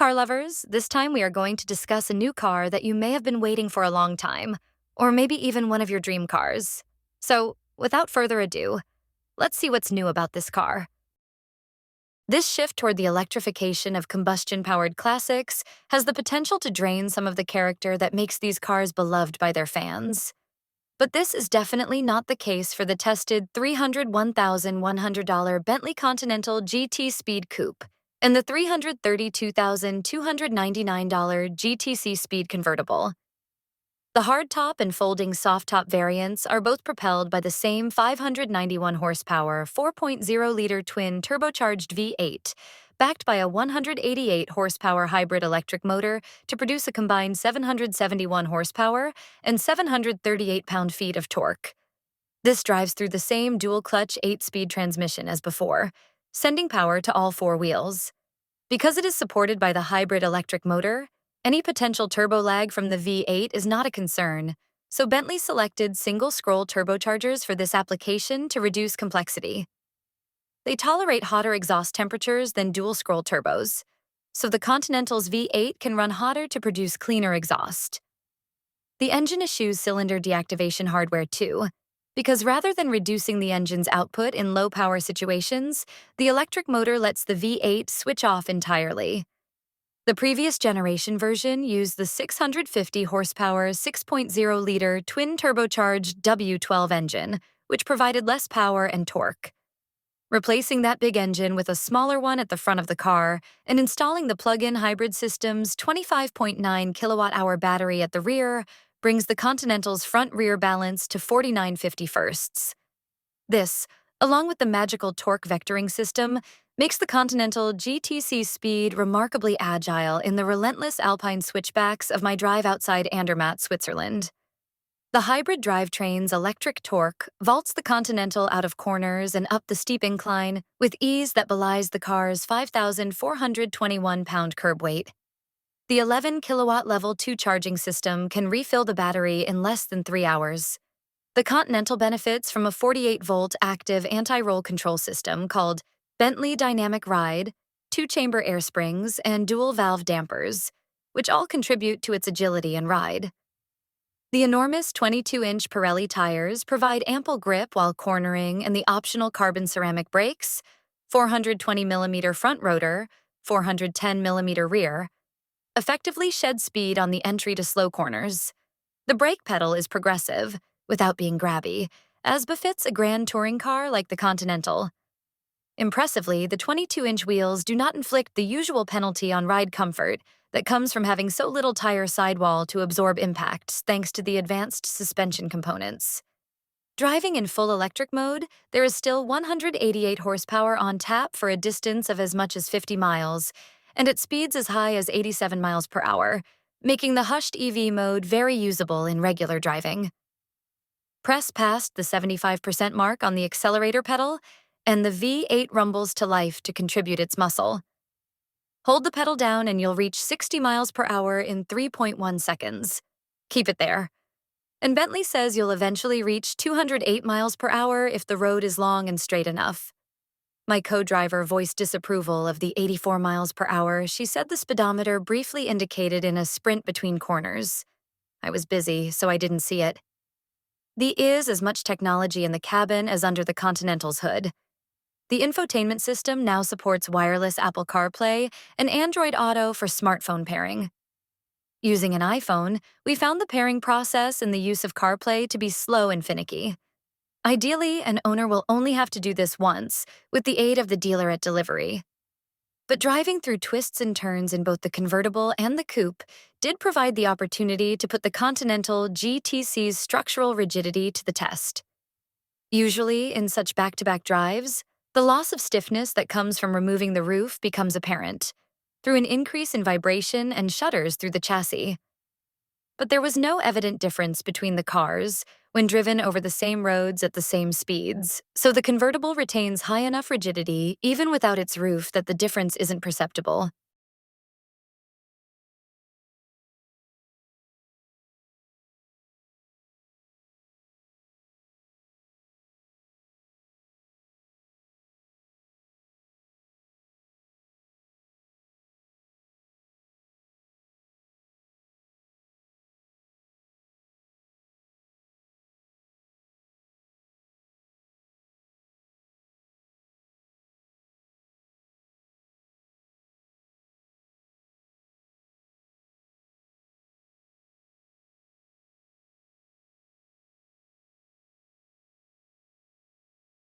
car lovers. This time we are going to discuss a new car that you may have been waiting for a long time, or maybe even one of your dream cars. So, without further ado, let's see what's new about this car. This shift toward the electrification of combustion-powered classics has the potential to drain some of the character that makes these cars beloved by their fans. But this is definitely not the case for the tested $301,100 Bentley Continental GT Speed Coupe and the $332,299 GTC Speed Convertible. The hardtop and folding soft-top variants are both propelled by the same 591 horsepower 4.0-liter twin turbocharged V8, backed by a 188 horsepower hybrid electric motor to produce a combined 771 horsepower and 738 pound-feet of torque. This drives through the same dual-clutch 8-speed transmission as before, sending power to all four wheels. Because it is supported by the hybrid electric motor, any potential turbo lag from the V8 is not a concern, so Bentley selected single-scroll turbochargers for this application to reduce complexity. They tolerate hotter exhaust temperatures than dual-scroll turbos, so the Continental's V8 can run hotter to produce cleaner exhaust. The engine eschews cylinder deactivation hardware too, because rather than reducing the engine's output in low-power situations, the electric motor lets the V8 switch off entirely. The previous generation version used the 650 horsepower 6.0-liter twin-turbocharged W12 engine, which provided less power and torque. Replacing that big engine with a smaller one at the front of the car and installing the plug-in hybrid system's 25.9 kilowatt-hour battery at the rear brings the Continental's front-rear balance to 49/51. This, along with the magical torque vectoring system, makes the Continental GTC Speed remarkably agile in the relentless alpine switchbacks of my drive outside Andermatt, Switzerland. The hybrid drivetrain's electric torque vaults the Continental out of corners and up the steep incline with ease that belies the car's 5,421-pound curb weight. The 11-kilowatt Level 2 charging system can refill the battery in less than 3 hours. The Continental benefits from a 48-volt active anti-roll control system called Bentley Dynamic Ride, 2-chamber air springs, and dual-valve dampers, which all contribute to its agility and ride. The enormous 22-inch Pirelli tires provide ample grip while cornering, and the optional carbon ceramic brakes, 420mm front rotor, 410mm rear, effectively shed speed on the entry to slow corners. The brake pedal is progressive, without being grabby, as befits a grand touring car like the Continental. Impressively, the 22-inch wheels do not inflict the usual penalty on ride comfort that comes from having so little tire sidewall to absorb impacts thanks to the advanced suspension components. Driving in full electric mode, there is still 188 horsepower on tap for a distance of as much as 50 miles, and at speeds as high as 87 miles per hour, making the hushed EV mode very usable in regular driving. Press past the 75% mark on the accelerator pedal, and the V8 rumbles to life to contribute its muscle. Hold the pedal down and you'll reach 60 miles per hour in 3.1 seconds. Keep it there. And Bentley says you'll eventually reach 208 miles per hour if the road is long and straight enough. My co-driver voiced disapproval of the 84 miles per hour she said the speedometer briefly indicated in a sprint between corners. I was busy, so I didn't see it. There is as much technology in the cabin as under the Continental's hood. The infotainment system now supports wireless Apple CarPlay and Android Auto for smartphone pairing. Using an iPhone, we found the pairing process and the use of CarPlay to be slow and finicky. Ideally, an owner will only have to do this once, with the aid of the dealer at delivery. But driving through twists and turns in both the convertible and the coupe did provide the opportunity to put the Continental GTC's structural rigidity to the test. Usually, in such back-to-back drives, the loss of stiffness that comes from removing the roof becomes apparent, through an increase in vibration and shudders through the chassis. But there was no evident difference between the cars when driven over the same roads at the same speeds, so the convertible retains high enough rigidity even without its roof that the difference isn't perceptible.